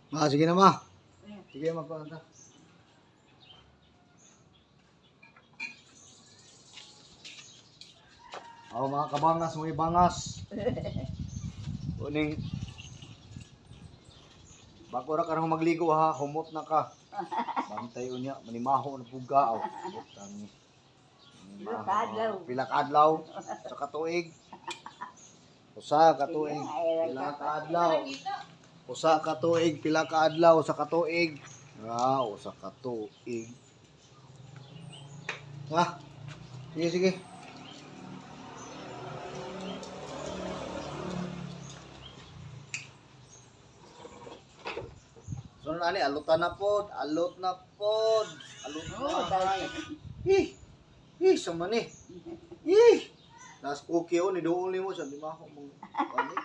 Sige na ma. Sige magpapanta. Mga kabangas, mga bangas. Uning bako ra karong magligo ha, humot na ka. Bantay unya, manimaho na puga aw. Tani. Pila ka adlaw sa katuig. Usa ka tuig, pila ka adlaw. Usa ka tuig, pila ka adlaw sa katuig. Usa ka tuig. Sige sige. So nani alutan na pod, alot na pod. Alot na. Sama ni. Nas okay ni doon mo sa di maho mong ani.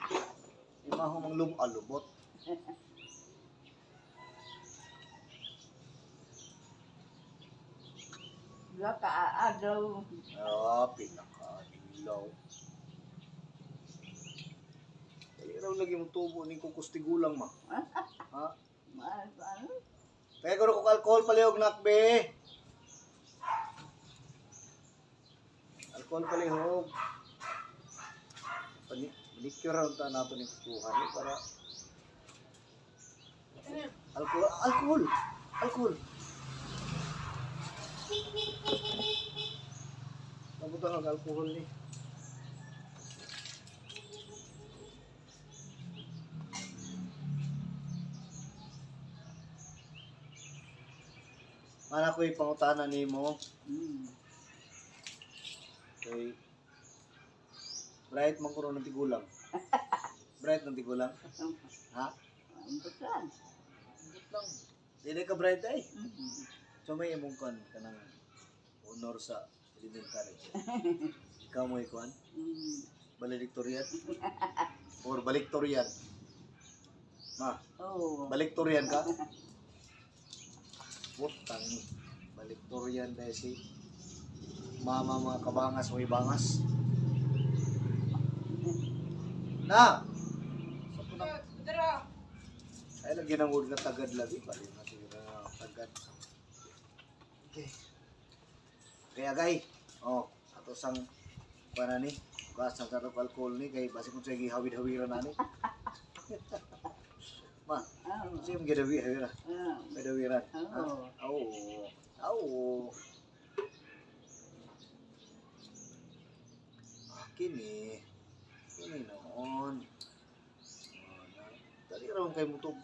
Di maho mong alubot. Pinaka-adlaw. Pinaka-adlaw. Dali raw lagi mo tubo ni kukustigulang ma. Ha? Kaya ko alcohol palihog nakbe. Alcohol palihog. Panikyo raw ta nato ni kukuhan para alcohol. Nabutan ang alcohol ni. Mana ko ipangutana nimo. Okay. Bright man ko ng tigulang. Bright ng tigulang. Ha? Ambot lang. Dili ka bright ay. So may imong kon kanang honor sa elementary. Ikaw mo ikuan? Valedictorian? Or valedictorian? Ma? Oo. Valedictorian ka? Putang ni. Valedictorian dahil si mama mga kabangas o ibangas. Na! Ay lagi nang word na tagad lagi. Bali na siguro na tagad. Okay. Kaya gay. Ato sang para ni. Kasang sarap alcohol ni. Kaya basi kung sige hawid-hawiran na ni. Ma, sige mong ginawi-hawiran. Ginawiran. Oo. Kini noon. Dali raw kay mo